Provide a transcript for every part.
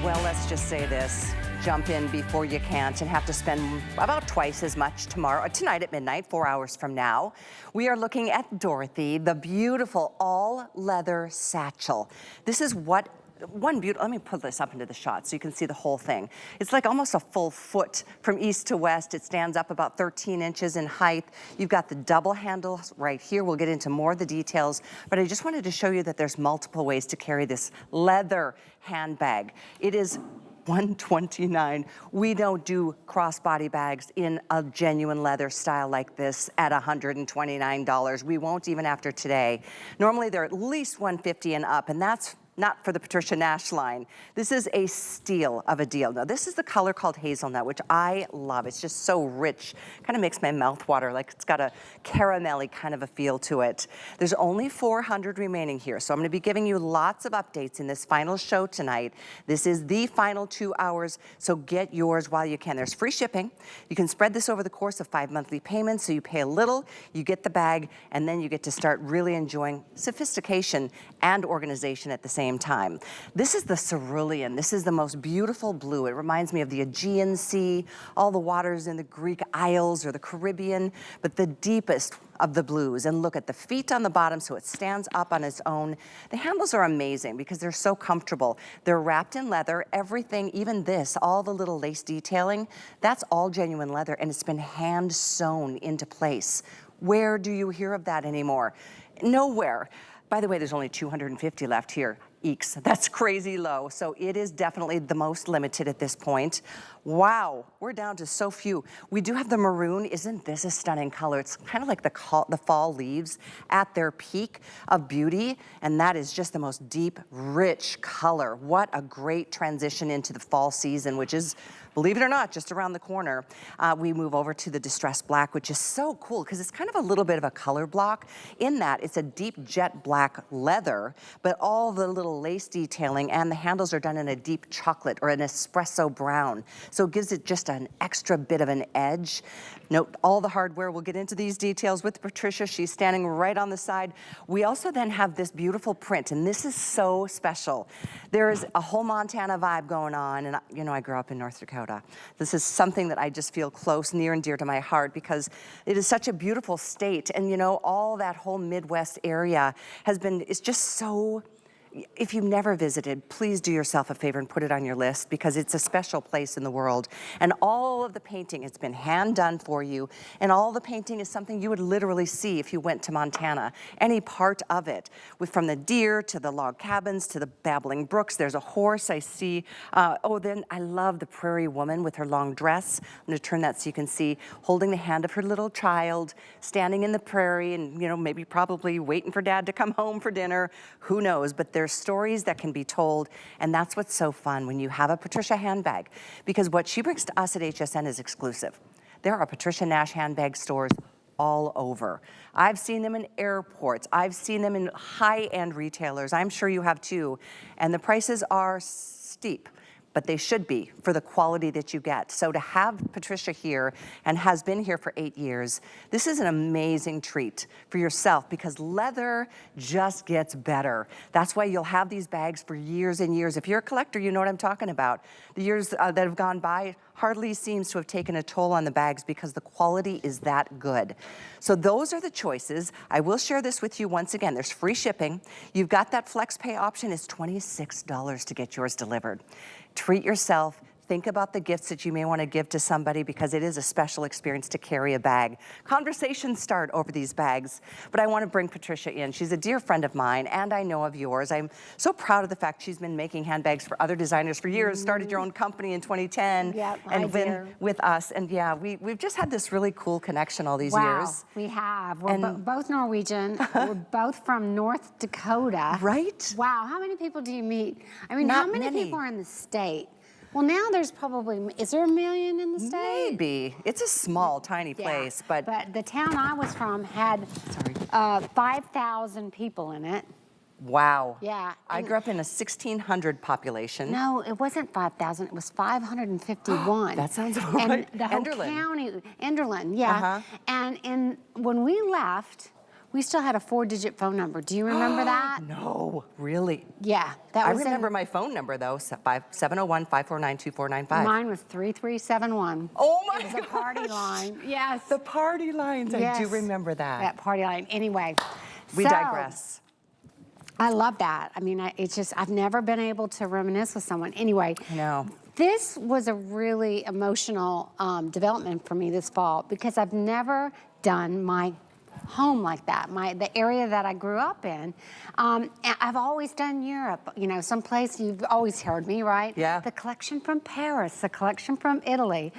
Well, let's just say this. Jump in before you can't and have to spend about twice as much tonight at midnight, 4 hours from now. We are looking at Dorothy, the beautiful all-leather satchel. This is what one beautiful, let me put this up into the shot so you can see the whole thing. It's like almost a full foot from east to west. It stands up about 13 inches in height. You've got the double handles right here. We'll get into more of the details, but I just wanted to show you that there's multiple ways to carry this leather handbag. It is $129. We don't do crossbody bags in a genuine leather style like this at $129. We won't even after today. Normally they're at least $150 and up, and that's not for the Patricia Nash line. This is a steal of a deal. Now, this is the color called hazelnut, which I love. It's just so rich. Kind of makes my mouth water, like it's got a caramelly kind of a feel to it. There's only 400 remaining here, so I'm gonna be giving you lots of updates in this final show tonight. This is the final 2 hours, so get yours while you can. There's free shipping. You can spread this over the course of 5 monthly payments, so you pay a little, you get the bag, and then you get to start really enjoying sophistication and organization at the same time. This is the cerulean. This is the most beautiful blue. It reminds me of the Aegean Sea, all the waters in the Greek Isles or the Caribbean, but the deepest of the blues. And look at the feet on the bottom so it stands up on its own. The handles are amazing because they're so comfortable. They're wrapped in leather. Everything, even this, all the little lace detailing, that's all genuine leather, and it's been hand sewn into place. Where do you hear of that anymore? Nowhere. By the way, there's only 250 left here. Eeks, that's crazy low. So it is definitely the most limited at this point. Wow, we're down to so few. We do have the maroon. Isn't this a stunning color? It's kind of like the fall leaves at their peak of beauty. And that is just the most deep, rich color. What a great transition into the fall season, which is, believe it or not, just around the corner. We move over to the distressed black, which is so cool because it's kind of a little bit of a color block in that it's a deep jet black leather, but all the little lace detailing and the handles are done in a deep chocolate or an espresso brown. So it gives it just an extra bit of an edge. Note all the hardware. We'll get into these details with Patricia. She's standing right on the side. We also then have this beautiful print, and this is so special. There is a whole Montana vibe going on, and you know, I grew up in North Dakota. This is something that I just feel close, near and dear to my heart because it is such a beautiful state. And you know, all that whole Midwest area it's just so, if you've never visited, please do yourself a favor and put it on your list because it's a special place in the world. And all of the painting has been hand done for you. And all the painting is something you would literally see if you went to Montana, any part of it. From the deer to the log cabins to the babbling brooks. There's a horse I see. Then I love the prairie woman with her long dress. I'm gonna turn that so you can see, holding the hand of her little child, standing in the prairie and, you know, maybe probably waiting for dad to come home for dinner. Who knows? But there's stories that can be told, and that's what's so fun when you have a Patricia handbag, because what she brings to us at HSN is exclusive. There are Patricia Nash handbag stores all over. I've seen them in airports. I've seen them in high-end retailers. I'm sure you have too, and the prices are steep, but they should be for the quality that you get. So to have Patricia here, and has been here for 8 years, this is an amazing treat for yourself because leather just gets better. That's why you'll have these bags for years and years. If you're a collector, you know what I'm talking about. The years that have gone by hardly seems to have taken a toll on the bags because the quality is that good. So those are the choices. I will share this with you once again. There's free shipping. You've got that flex pay option. It's $26 to get yours delivered. Treat yourself. Think about the gifts that you may want to give to somebody because it is a special experience to carry a bag. Conversations start over these bags, but I want to bring Patricia in. She's a dear friend of mine, and I know of yours. I'm so proud of the fact she's been making handbags for other designers for years, started your own company in 2010, and been with us. And yeah, we've just had this really cool connection all these years. Wow, we have. We're both Norwegian. We're both from North Dakota. Right? Wow, how many people do you meet? I mean, how many people are in the state? Well, now there's probably, is there 1 million in the state? Maybe. It's a small, tiny place, but the town I was from had 5,000 people in it. Wow. Yeah. I grew up in a 1,600 population. No, it wasn't 5,000. It was 551. That sounds about right. And the whole county, Enderlin, yeah. And when we left, we still had a 4-digit phone number. Do you remember that? No, really? Yeah, that I was remember my phone number though, 701-549-2495. Mine was 3371. Oh my It was God. a party line. Yes. The party lines, Yes. I do remember that. That party line. Anyway. We so, digress. I love that. I mean, it's just, I've never been able to reminisce with someone. Anyway. I know. This was a really emotional development for me this fall because I've never done my home like that, the area that I grew up in. And I've always done Europe, you know, someplace you've always heard me, right? Yeah. The collection from Paris, the collection from Italy.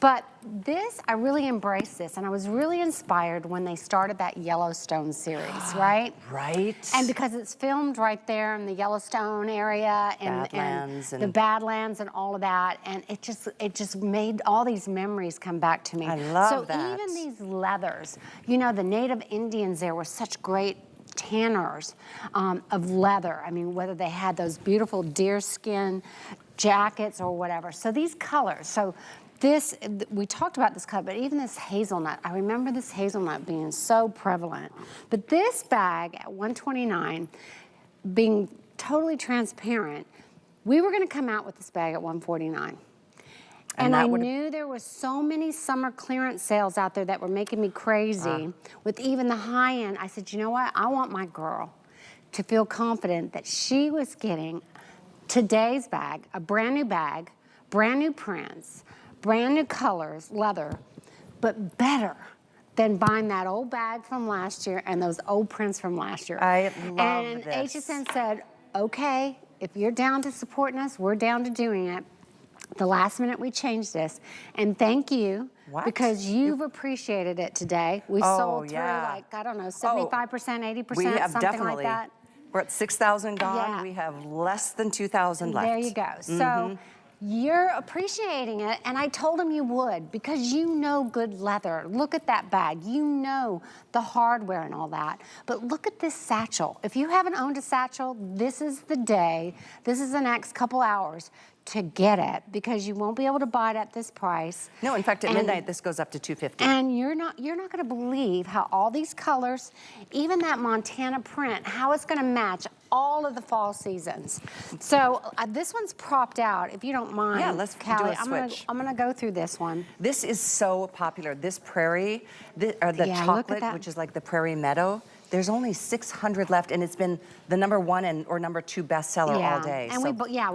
But this, I really embraced this, and I was really inspired when they started that Yellowstone series, right? Right. And because it's filmed right there in the Yellowstone area and the Badlands and all of that, and it just made all these memories come back to me. I love that. So even these leathers, you know, the native Indians there were such great tanners of leather. I mean, whether they had those beautiful deerskin jackets or whatever. So these colors, this, we talked about this color, but even this hazelnut, I remember this hazelnut being so prevalent. But this bag at $129, being totally transparent, we were gonna come out with this bag at $149. And I knew there were so many summer clearance sales out there that were making me crazy with even the high end. I said, you know what? I want my girl to feel confident that she was getting today's bag, a brand new prints, brand new colors, leather, but better than buying that old bag from last year and those old prints from last year. I love and this. HSN said, okay, if you're down to supporting us, we're down to doing it. The last minute we changed this, and thank you, because you've appreciated it today. We sold through like, I don't know, 75%, 80%, we have something definitely, like that. We're at 6,000 gone. Yeah. We have less than 2,000 left. There you go. So you're appreciating it, and I told him you would because you know good leather. Look at that bag. You know the hardware and all that. But look at this satchel. If you haven't owned a satchel, this is the day. This is the next couple hours to get it because you won't be able to buy it at this price. No, in fact, at midnight, this goes up to $250. And you're not gonna believe how all these colors, even that Montana print, how it's gonna match all of the fall seasons. So this one's propped out, if you don't mind. Yeah, let's do a switch. I'm gonna go through this one. This is so popular. This prairie, the chocolate, which is like the prairie meadow, there's only 600 left, and it's been the #1 or #2 bestseller all day. And we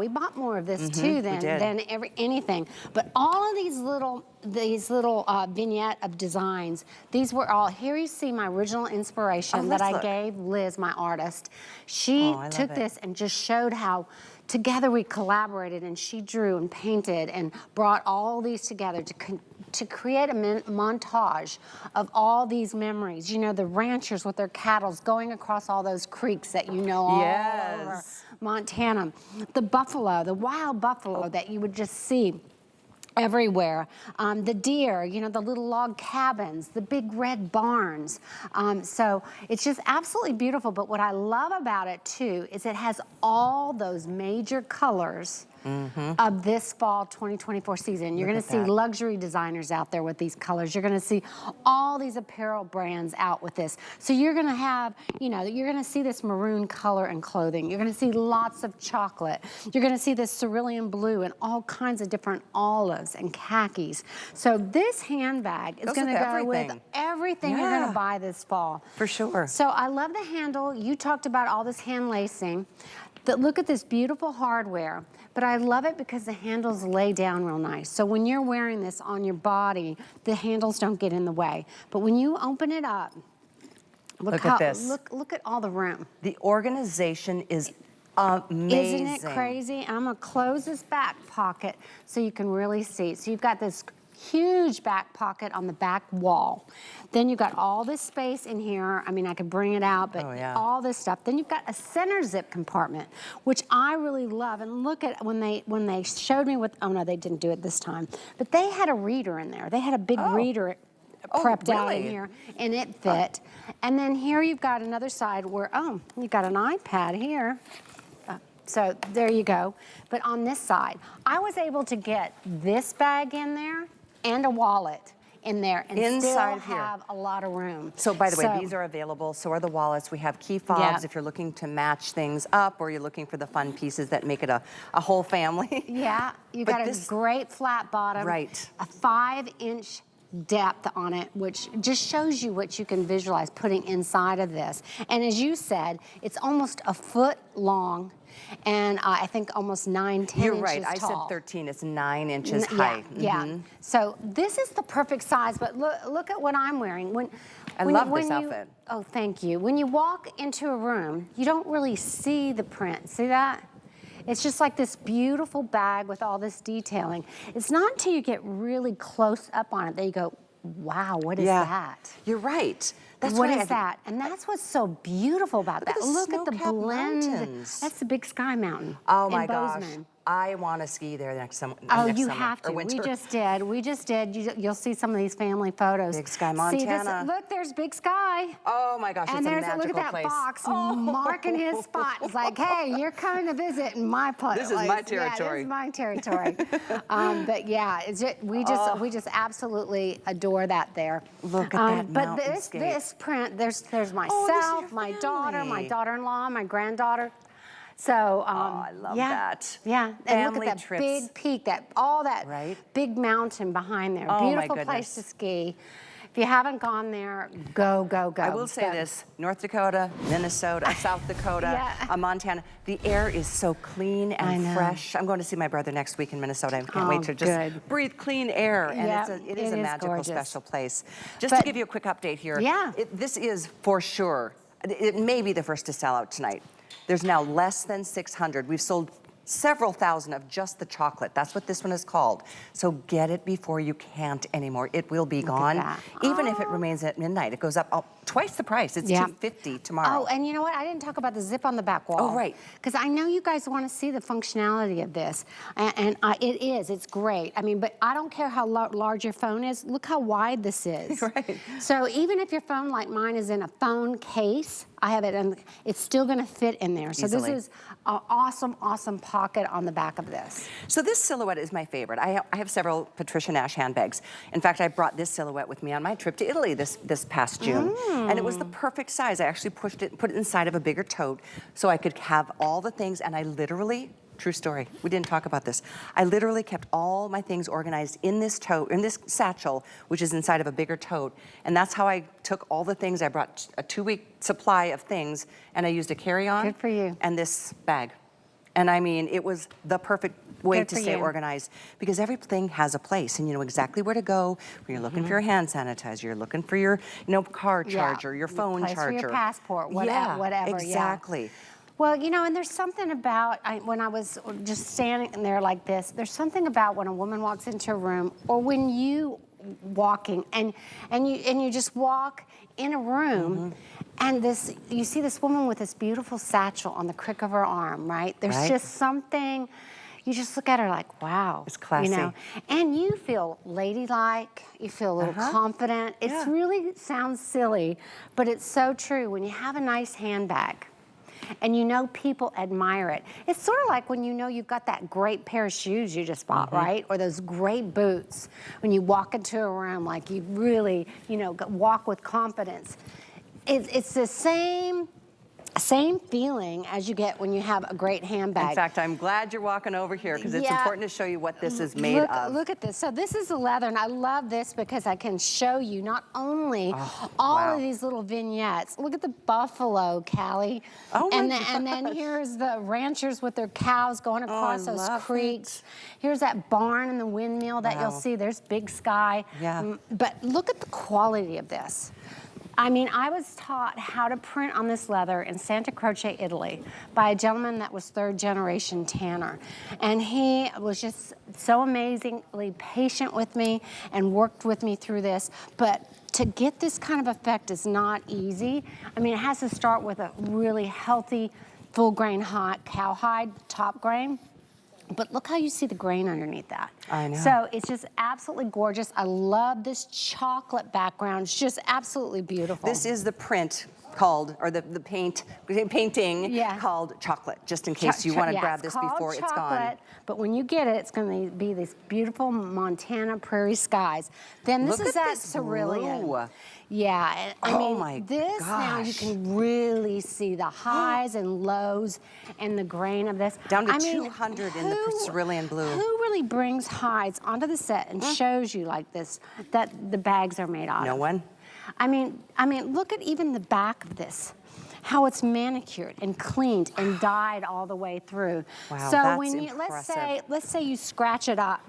bought more of this too than anything. But all of these little vignette of designs, these were all, here you see my original inspiration that I gave Liz, my artist. She took this and just showed how together we collaborated, and she drew and painted and brought all these together to create a montage of all these memories. You know, the ranchers with their cattle going across all those creeks that you know all over Montana. The buffalo, the wild buffalo that you would just see everywhere. The deer, you know, the little log cabins, the big red barns. So it's just absolutely beautiful. But what I love about it too is it has all those major colors of this fall 2024 season. You're gonna see luxury designers out there with these colors. You're gonna see all these apparel brands out with this. So you're gonna have, you know, you're gonna see this maroon color in clothing. You're gonna see lots of chocolate. You're gonna see this cerulean blue and all kinds of different olives and khakis. So this handbag is gonna go with everything you're gonna buy this fall. For sure. So I love the handle. You talked about all this hand lacing. But look at this beautiful hardware. But I love it because the handles lay down real nice. So when you're wearing this on your body, the handles don't get in the way. But when you open it up, look at this. Look at all the room. The organization is amazing. Isn't it crazy? I'm gonna close this back pocket so you can really see. So you've got this huge back pocket on the back wall. Then you've got all this space in here. I mean, I could bring it out, but all this stuff. Then you've got a center zip compartment, which I really love. And look at when they showed me oh no, they didn't do it this time, but they had a reader in there. They had a big reader prepped out in here, and it fit. And then here you've got another side where, you've got an iPad here. So there you go. But on this side, I was able to get this bag in there and a wallet in there and Inside still have a lot of room. So by the way, these are available, so are the wallets. We have key fobs if you're looking to match things up or you're looking for the fun pieces that make it a whole family. Yeah, you got a great flat bottom. Right. A 5-inch depth on it, which just shows you what you can visualize putting inside of this. And as you said, it's almost a foot long, and I think almost 9, 10 inches tall. You're right, I said 13, it's 9 inches high. Yeah, so this is the perfect size, but look at what I'm wearing. I love this outfit. Oh, thank you. When you walk into a room, you don't really see the print. See that? It's just like this beautiful bag with all this detailing. It's not until you get really close up on it that you go, wow, what is that? You're right. What is that? And that's what's so beautiful about that. Look at the blend. Mountains. That's the Big Sky Mountain. Oh my gosh. Bozeman. I want to ski there next summer. Oh, you have to. We just did. We just did. You'll see some of these family photos. Big Sky, Montana. See, look, there's Big Sky. Oh my gosh, and it's a magical place. Look at that fox marking his spot. It's like, hey, you're coming to visit in my place. This is my territory. Yeah, this is my territory. But yeah, we just absolutely adore that there. Look at that But this print, there's myself, my daughter, my daughter-in-law, my granddaughter. So, I love that. Yeah, and look at that big peak, all that big mountain behind there. Oh, beautiful place to ski. If you haven't gone there, go, go, go. I will say this, North Dakota, Minnesota, South Dakota, Montana, the air is so clean and fresh. I'm going to see my brother next week in Minnesota. I can't wait to just breathe clean air. And it is a magical, special place. Just to give you a quick update here, this is for sure, it may be the first to sell out tonight. There's now less than 600. We've sold several thousand of just the chocolate. That's what this one is called. So get it before you can't anymore. It will be gone. Even if it remains at midnight. It goes up twice the price. It's $250 tomorrow. Oh, and you know what? I didn't talk about the zip on the back wall. Oh, right. Because I know you guys want to see the functionality of this. And it's great. I mean, but I don't care how large your phone is. Look how wide this is. Right. So even if your phone, like mine, is in a phone case, I have it, and it's still going to fit in there. So this is an awesome, awesome pocket on the back of this. So this silhouette is my favorite. I have several Patricia Nash handbags. In fact, I brought this silhouette with me on my trip to Italy this past June. And it was the perfect size. I actually put it inside of a bigger tote so I could have all the things, and I literally, true story, we didn't talk about this. I literally kept all my things organized in this tote, in this satchel, which is inside of a bigger tote. And that's how I took all the things. I brought a 2-week supply of things, and I used a carry-on. Good for you. And this bag. And I mean, it was the perfect way to stay organized, because everything has a place, and you know exactly where to go. When you're looking for your hand sanitizer, you're looking for your, car charger, your phone charger. For your passport, whatever. Exactly. Well, you know, and there's something about, when I was just standing there like this, there's something about when a woman walks into a room, or when you walking, and you just walk in a room, and you see this woman with this beautiful satchel on the crick of her arm, right? There's just something, you just look at her like, wow. It's classy. You know? And you feel ladylike, you feel a little confident. It really sounds silly, but it's so true. When you have a nice handbag, and you know people admire it. It's sort of like when you know you've got that great pair of shoes you just bought, right? Or those great boots. When you walk into a room, like you really, walk with confidence. It's the same feeling as you get when you have a great handbag. In fact, I'm glad you're walking over here, because it's important to show you what this is made of. Look at this. So this is the leather, and I love this because I can show you not only all of these little vignettes. Look at the buffalo, Callie. Oh my gosh. And then here's the ranchers with their cows going across those creeks. Here's that barn and the windmill that you'll see. There's Big Sky. But look at the quality of this. I mean, I was taught how to print on this leather in Santa Croce, Italy, by a gentleman that was 3rd-generation tanner. And he was just so amazingly patient with me and worked with me through this. But to get this kind of effect is not easy. I mean, it has to start with a really healthy, full-grain cowhide top grain. But look how you see the grain underneath that. I know. So it's just absolutely gorgeous. I love this chocolate background. It's just absolutely beautiful. This is the print called, or the painting called Chocolate, just in case you want to grab this before it's gone. But when you get it, it's going to be these beautiful Montana prairie skies. Then this is that cerulean. Blue. Yeah, I mean, this now you gosh. can really see the highs and lows and the grain of this. Down to 200 in the cerulean blue. Who really brings hides onto the set and shows you like this, that the bags are made out of? No one. I mean, look at even the back of this, how it's manicured and cleaned and dyed all the way through. Wow, so that's when you impressive. let's say you scratch it up,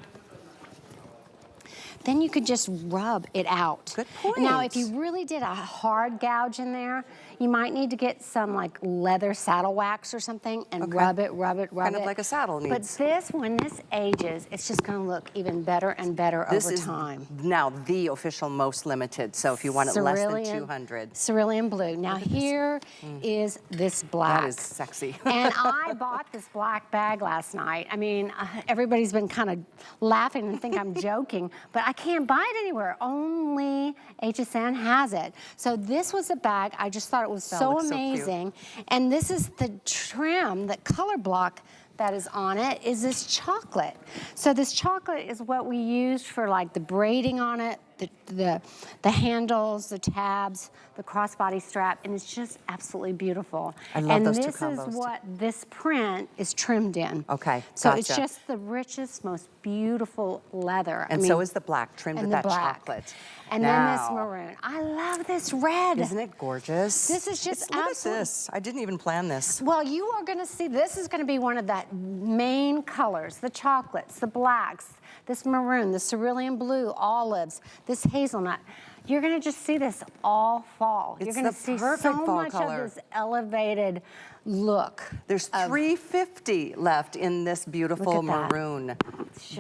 then you could just rub it out. Good point. Now, if you really did a hard gouge in there, you might need to get some like leather saddle wax or something and rub it. Kind of like a saddle needs. But this, when this ages, it's just gonna look even better and better over time. This is now the official most limited, so if you want it less than 200. Cerulean blue. Now here is this black. That is sexy. And I bought this black bag last night. I mean, everybody's been kind of laughing and think I'm joking, but I can't buy it anywhere. Only HSN has it. So this was a bag. I just thought it was so amazing. And this is the trim, the color block that is on it is this chocolate. So this chocolate is what we used for like the braiding on it, the handles, the tabs, the crossbody strap, and it's just absolutely beautiful. I love those two And combos. this is what this print is trimmed in. Okay, So gotcha. it's just the richest, most beautiful leather. And so is the black, trimmed with that chocolate. And then this maroon. I love this red. Isn't it gorgeous? This is just Look at absolutely. this. I didn't even plan this. Well, you are going to see, this is going to be one of that main colors, the chocolates, the blacks, this maroon, the cerulean blue, olives, this hazelnut. You're going to just see this all fall. It's You're going to see so much of this elevated look. There's 350 left in this beautiful maroon.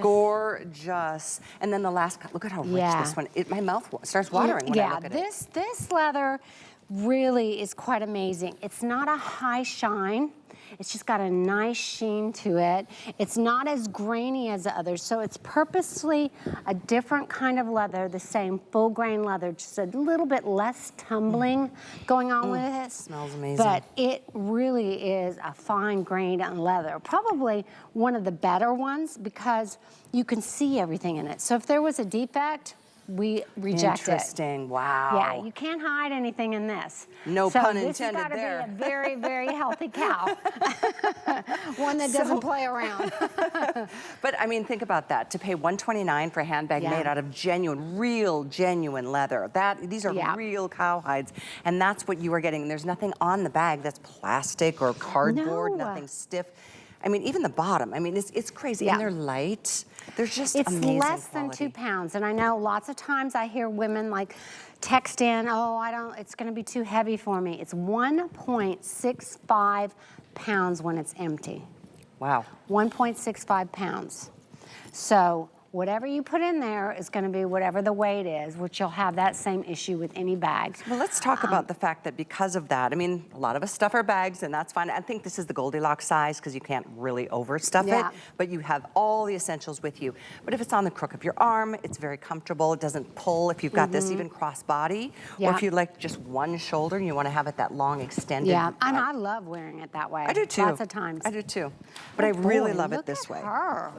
Gorgeous. And then the last, look at how rich this one is. My mouth starts watering when I look at it. This leather really is quite amazing. It's not a high shine. It's just got a nice sheen to it. It's not as grainy as the others, so it's purposely a different kind of leather, the same full grain leather, just a little bit less tumbling going on with it. Smells amazing. But it really is a fine grained leather. Probably one of the better ones because you can see everything in it. So if there was a defect, we reject it. Interesting, wow. Yeah, you can't hide anything in this. No pun intended there. there. This has got to be a very, very healthy cow. One that doesn't play around. But I mean, think about that. To pay $129 for a handbag made out of genuine, real genuine leather. These are real cow hides. And that's what you are getting. There's nothing on the bag that's plastic or cardboard, nothing stiff. I mean, even the bottom, I mean, it's crazy. And they're light. They're just amazing It's less quality. than 2 pounds. And I know lots of times I hear women like text in, oh, it's gonna be too heavy for me. It's 1.65 pounds when it's empty. Wow. 1.65 pounds. So whatever you put in there is going to be whatever the weight is, which you'll have that same issue with any bag. Well, let's talk about the fact that because of that, I mean, a lot of us stuff our bags, and that's fine. I think this is the Goldilocks size because you can't really overstuff it, but you have all the essentials with you. But if it's on the crook of your arm, it's very comfortable. It doesn't pull. If you've got this even crossbody, or if you like just one shoulder and you want to have it that long extended. Yeah, and I love wearing it that way. I do too. Lots of times. I do too. But I really love it this way. Her.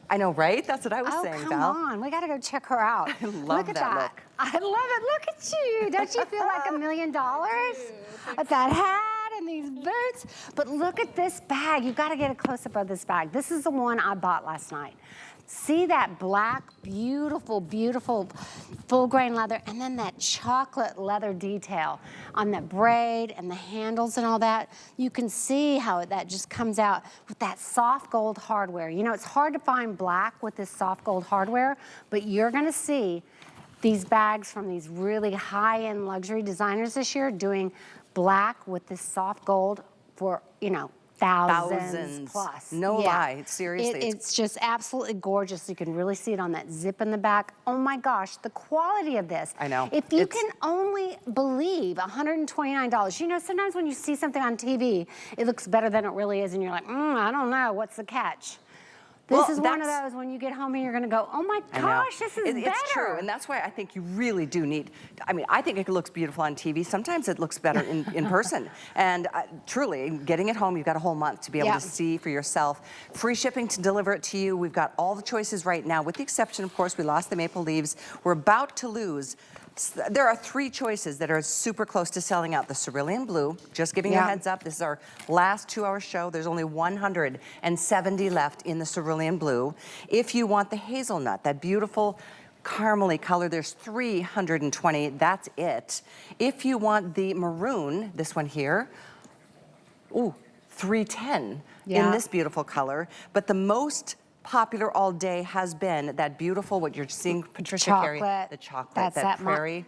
I know, right? That's what I was saying, Val. Come on, we got to go check her out. I love look at that look. I love it. Look at you. Don't you feel like $1 million with that hat and these boots? But look at this bag. You got to get a close-up of this bag. This is the one I bought last night. See that black, beautiful, beautiful full grain leather, and then that chocolate leather detail on the braid and the handles and all that. You can see how that just comes out with that soft gold hardware. You know, it's hard to find black with this soft gold hardware, but you're gonna see these bags from these really high-end luxury designers this year doing black with this soft gold for, you know, thousands plus. No lie, seriously. It's just absolutely gorgeous. You can really see it on that zip in the back. Oh my gosh, the quality of this. I know. If you can only believe $129, you know, sometimes when you see something on TV, it looks better than it really is and you're like, I don't know, what's the catch? This is one of those when you get home and you're going to go, oh my gosh, this is better. It's true, and that's why I think you really do need, I mean, I think it looks beautiful on TV. Sometimes it looks better in person. And truly, getting it home, you've got a whole month to be able to see for yourself. Free shipping to deliver it to you. We've got all the choices right now, with the exception, of course, we lost the maple leaves. We're about to lose. There are 3 choices that are super close to selling out. The cerulean blue, just giving you a heads up, this is our last 2-hour show. There's only 170 left in the cerulean blue. If you want the hazelnut, that beautiful caramely color, there's 320, that's it. If you want the maroon, this one here, ooh, 310 in this beautiful color. But the most popular all day has been that beautiful, what you're seeing Patricia carry, the chocolate, that prairie.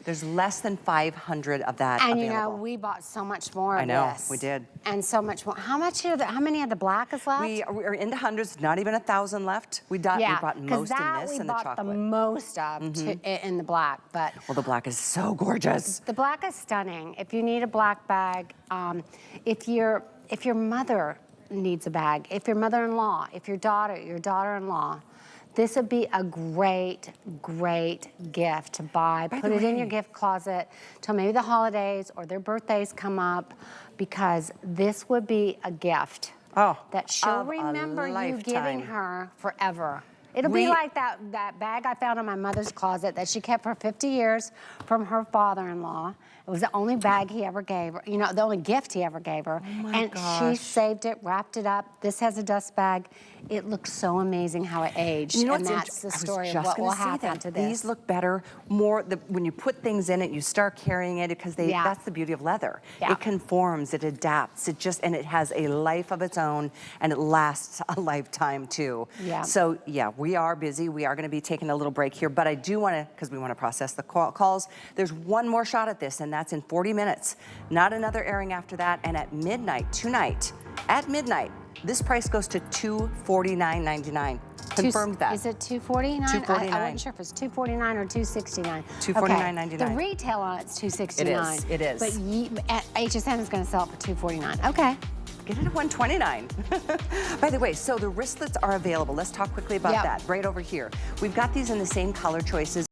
There's less than 500 of that and available. you know, we bought so much more of this. I know, we did. And so much more. How many of the black is left? We're in the hundreds, not even 1,000 left. We bought most in this and the chocolate. we bought the most of in the black, but. Well, the black is so gorgeous. The black is stunning. If you need a black bag, if your mother needs a bag, if your mother-in-law, if your daughter-in-law, this would be a great, great gift to buy. Put it in your gift closet till maybe the holidays or their birthdays come up, because this would be a gift that she'll remember you giving her forever. It'll be like that bag I found in my mother's closet that she kept for 50 years from her father-in-law. It was the only bag he ever gave her, you know, the only gift he ever gave her. Oh my and gosh. She saved it, wrapped it up. This has a dust bag. It looks so amazing how it aged. You know, and that's the story of what will happen to this. These look better when you put things in it, you start carrying it, because that's the beauty of leather. It conforms, it adapts, and it has a life of its own, and it lasts a lifetime too. So yeah, we are busy. We are going to be taking a little break here, but I do want to, because we want to process the calls. There's one more shot at this, and that's in 40 minutes. Not another airing after that, and at midnight tonight, at midnight, this price goes to $249.99. Confirmed that. Is it $249? $249. I wasn't sure if it's $249 or $269. $249.99. The retail on it's $269. It is. But HSN is going to sell it for $249. Okay. Get it at $129. By the way, so the wristlets are available. Let's talk quickly about that right over here. We've got these in the same color choices.